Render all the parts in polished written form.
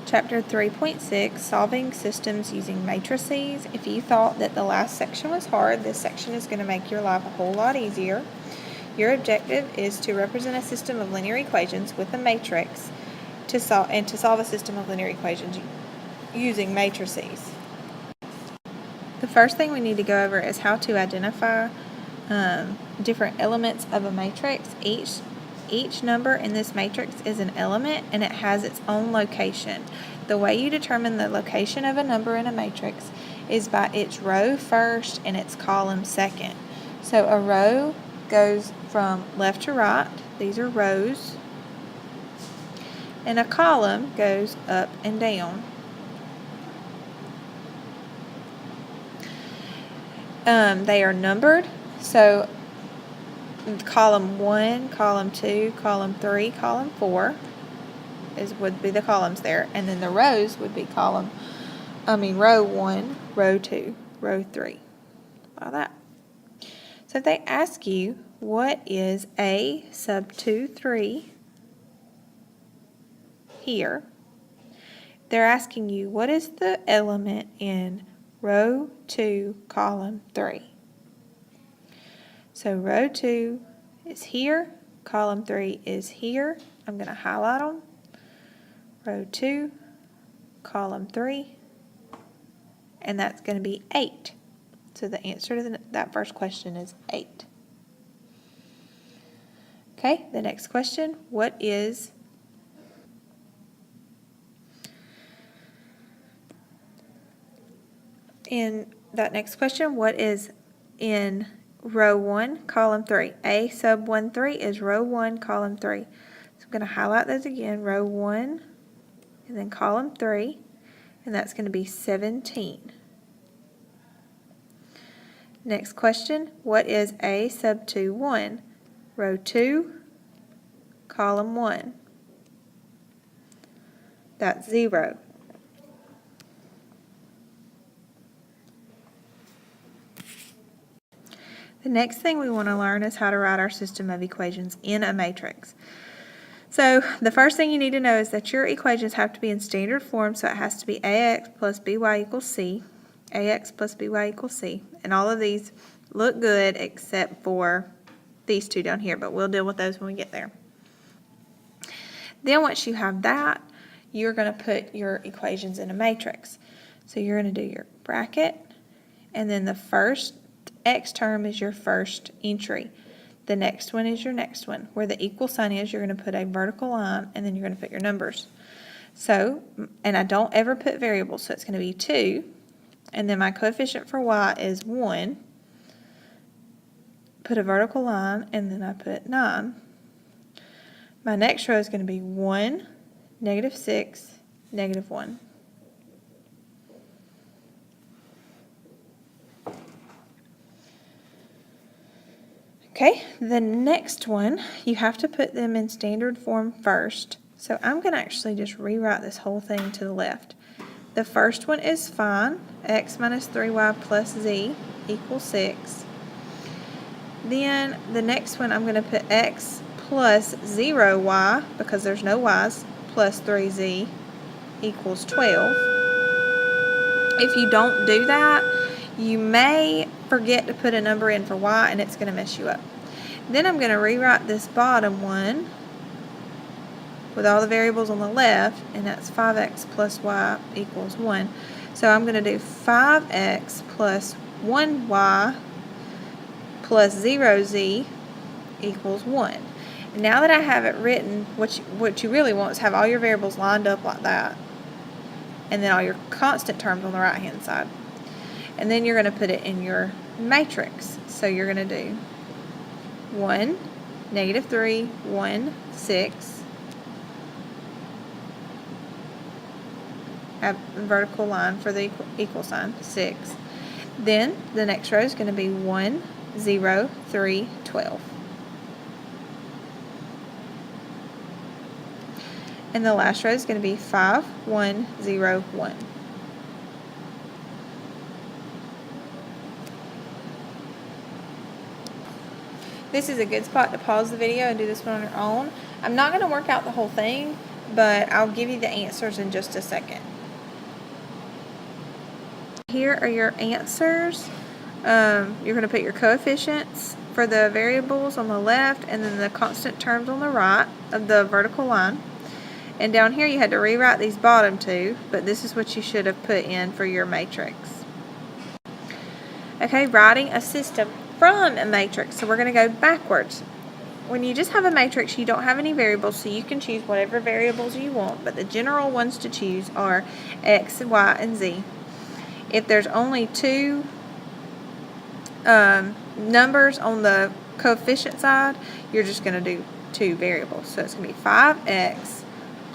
Chapter 3.6, Solving Systems Using Matrices. If you thought that the last section was hard, this section is going to make your life a whole lot easier. Your objective is to represent a system of linear equations with a matrix to solve a system of linear equations using matrices. The first thing we need to go over is how to identify different elements of a matrix. Each number in this matrix is an element and it has its own location. The way you determine the location of a number in a matrix is by its row first and its column second. So a row goes from left to right. These are rows. And a column goes up and down. They are numbered. So column 1, column 2, column 3, column 4 would be the columns there, and then the rows would be row 1, row 2, row 3, like that. So if they ask you what is A sub 2, 3 here, they're asking you what is the element in row 2, column 3. So row 2 is here, column 3 is here. I'm going to highlight them. Row 2, column 3, and that's going to be 8. So the answer to that first question is 8. Okay, the next question, what is in row 1, column 3? A sub 1, 3 is row 1, column 3. So I'm going to highlight those again, row 1, and then column 3, and that's going to be 17. Next question, what is A sub 2, 1? Row 2, column 1. That's 0. The next thing we want to learn is how to write our system of equations in a matrix. So the first thing you need to know is that your equations have to be in standard form, so it has to be ax plus by equals c, ax plus by equals c, and all of these look good except for these two down here, but we'll deal with those when we get there. Then once you have that, you're going to put your equations in a matrix. So you're going to do your bracket, and then the first x term is your first entry. The next one is your next one. Where the equal sign is, you're going to put a vertical line, and then you're going to put your numbers. So, and I don't ever put variables, so it's going to be 2. And then my coefficient for y is 1. Put a vertical line, and then I put 9. My next row is going to be 1, -6, -1. Okay, the next one, you have to put them in standard form first. So I'm going to actually just rewrite this whole thing to the left. The first one is fine. X minus 3y plus z equals 6. Then the next one, I'm going to put x plus 0y, because there's no y's, plus 3z equals 12. If you don't do that, you may forget to put a number in for y, and it's going to mess you up. Then I'm going to rewrite this bottom one with all the variables on the left, and that's 5x plus y equals 1. So I'm going to do 5x plus 1y plus 0z equals 1. And now that I have it written, what you really want is have all your variables lined up like that, and then all your constant terms on the right hand side. And then you're going to put it in your matrix. So you're going to do 1, -3, 1, 6. Have a vertical line for the equal sign, 6. Then the next row is going to be 1, 0, 3, 12. And the last row is going to be 5, 1, 0, 1. This is a good spot to pause the video and do this one on your own. I'm not going to work out the whole thing, but I'll give you the answers in just a second. Here are your answers. You're going to put your coefficients for the variables on the left and then the constant terms on the right of the vertical line. And down here you had to rewrite these bottom two, but this is what you should have put in for your matrix. Okay, writing a system from a matrix. So we're going to go backwards. When you just have a matrix, you don't have any variables, so you can choose whatever variables you want, but the general ones to choose are x, y, and z. If there's only two numbers on the coefficient side, you're just going to do two variables. So it's going to be 5x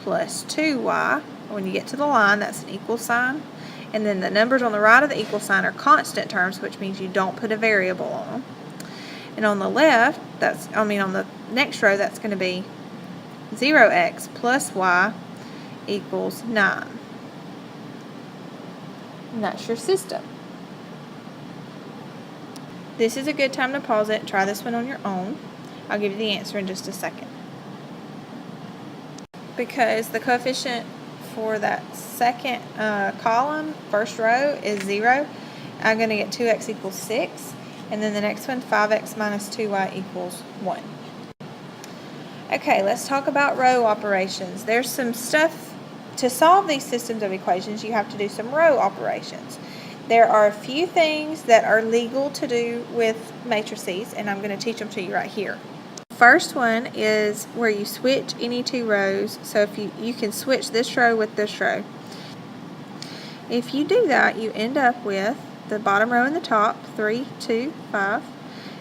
plus 2y. When you get to the line, that's an equal sign. And then the numbers on the right of the equal sign are constant terms, which means you don't put a variable on them. And on the left, on the next row, that's going to be 0x plus y equals 9. And that's your system. This is a good time to pause it and try this one on your own. I'll give you the answer in just a second. Because the coefficient for that second column, first row, is 0, I'm going to get 2x equals 6. And then the next one, 5x minus 2y equals 1. Okay, let's talk about row operations. There's some stuff. To solve these systems of equations, you have to do some row operations. There are a few things that are legal to do with matrices, and I'm going to teach them to you right here. First one is where you switch any two rows. So if you can switch this row with this row. If you do that, you end up with the bottom row in the top, 3, 2, 5,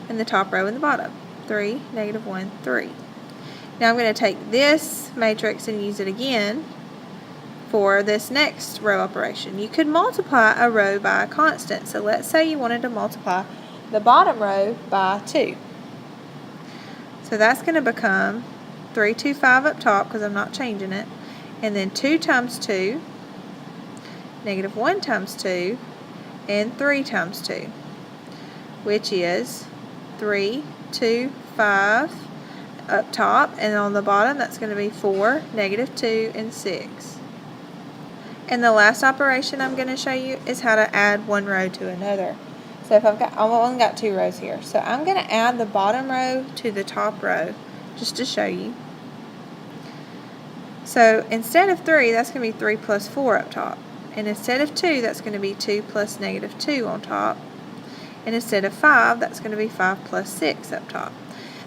and the top row in the bottom, 3, negative 1, 3. Now I'm going to take this matrix and use it again for this next row operation. You could multiply a row by a constant. So let's say you wanted to multiply the bottom row by 2. So that's going to become 325 up top because I'm not changing it. And then 2 times 2, negative 1 times 2, and 3 times 2, which is 3, 2, 5 up top. And on the bottom, that's going to be 4, negative 2, and 6. And the last operation I'm going to show you is how to add one row to another. So if I've only got 2 rows here. So I'm going to add the bottom row to the top row just to show you. So instead of 3, that's going to be 3 plus 4 up top. And instead of 2, that's going to be 2 plus negative 2 on top. And instead of 5, that's going to be 5 plus 6 up top.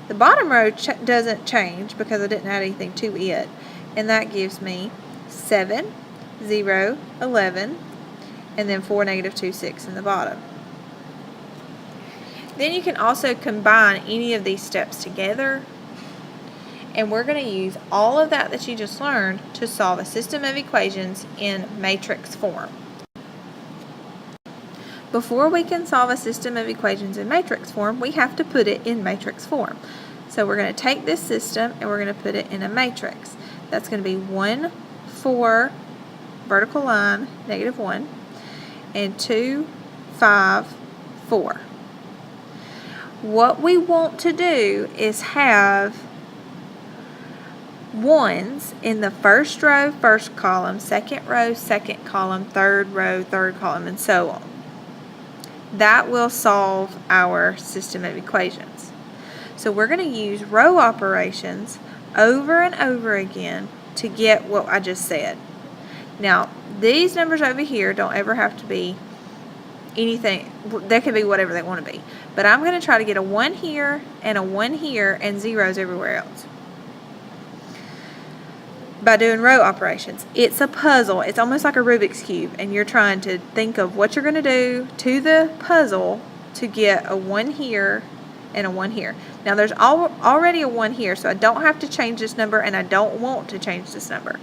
The bottom row doesn't change because I didn't add anything to it. And that gives me 7, 0, 11, and then 4, negative 2, 6 in the bottom. Then you can also combine any of these steps together, and we're going to use all of that you just learned to solve a system of equations in matrix form. Before we can solve a system of equations in matrix form, we have to put it in matrix form. So we're going to take this system and we're going to put it in a matrix. That's going to be 1, 4, vertical line, negative 1, and 2, 5, 4. What we want to do is have ones in the first row, first column, second row, second column, third row, third column, and so on. That will solve our system of equations. So we're going to use row operations over and over again to get what I just said. Now, these numbers over here don't ever have to be anything. They can be whatever they want to be. But I'm going to try to get a 1 here and a 1 here and zeros everywhere else by doing row operations. It's a puzzle. It's almost like a Rubik's Cube, and you're trying to think of what you're going to do to the puzzle to get a 1 here and a 1 here. Now, there's already a 1 here, so I don't have to change this number, and I don't want to change this number.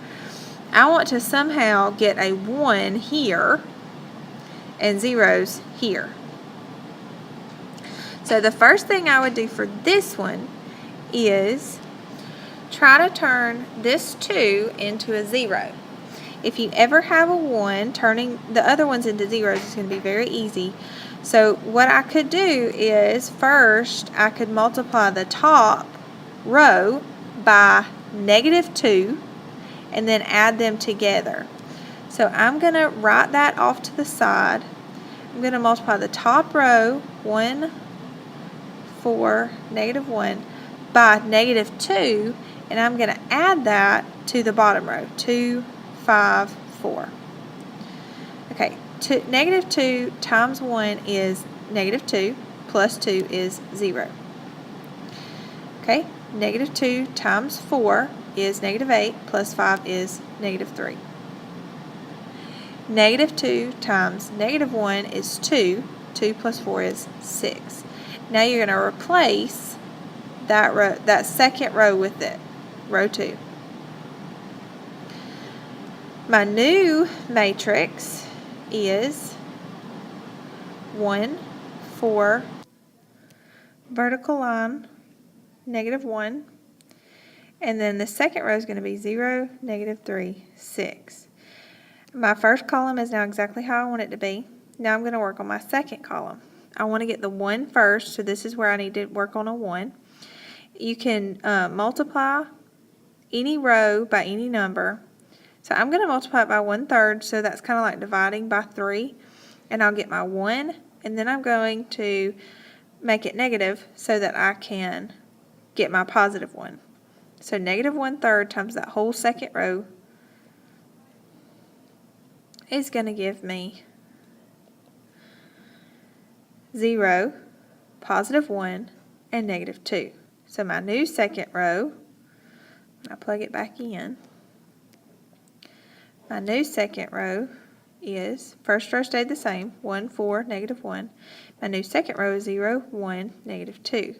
I want to somehow get a 1 here and zeros here. So the first thing I would do for this one is try to turn this 2 into a 0. If you ever have a 1, turning the other ones into zeros is going to be very easy. So what I could do is first I could multiply the top row by negative 2 and then add them together. So I'm going to write that off to the side. I'm going to multiply the top row, 1, 4, -1, by -2, and I'm going to add that to the bottom row, 2, 5, 4. Okay, -2 times 1 is -2, plus 2 is 0. Okay, -2 times 4 is -8, plus 5 is -3. -2 times -1 is 2. 2 plus 4 is 6. Now you're going to replace that row, that second row with it, row 2. My new matrix is 1, 4, vertical line, -1, and then the second row is going to be 0, -3, 6. My first column is now exactly how I want it to be. Now I'm going to work on my second column. I want to get the 1 first, so this is where I need to work on a 1. You can multiply any row by any number. So I'm going to multiply it by 1/3, so that's kind of like dividing by 3, and I'll get my 1, and then I'm going to make it negative so that I can get my positive 1. So -1/3 times that whole second row is going to give me 0, +1, and -2. So my new second row, I plug it back in. My new second row is, first row stayed the same, 1, 4, -1. My new second row is 0, 1, -2.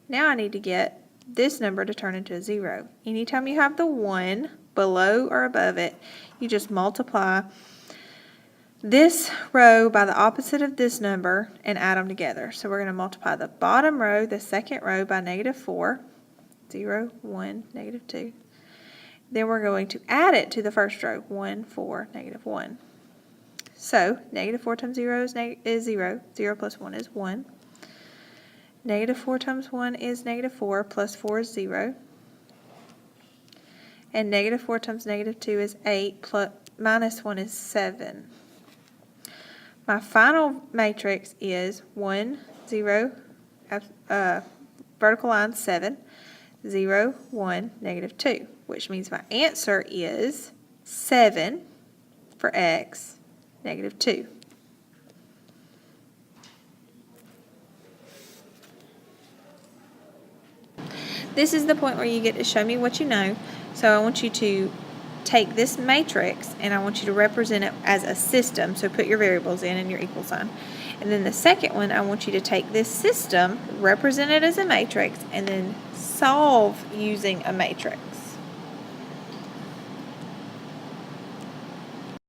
Now I need to get this number to turn into a 0. Anytime you have the 1 below or above it, you just multiply this row by the opposite of this number and add them together. So we're going to multiply the bottom row, the second row, by -4, 0, 1, -2. Then we're going to add it to the first row, 1, 4, -1. So -4 times 0 is 0. 0 plus 1 is 1. -4 times 1 is -4, plus 4 is 0. And -4 times -2 is 8, plus, minus 1 is 7. My final matrix is 1, 0, vertical line 7, 0, 1, -2, which means my answer is 7 for x, -2. This is the point where you get to show me what you know. So I want you to take this matrix and I want you to represent it as a system. So put your variables in and your equal sign. And then the second one, I want you to take this system, represent it as a matrix, and then solve using a matrix.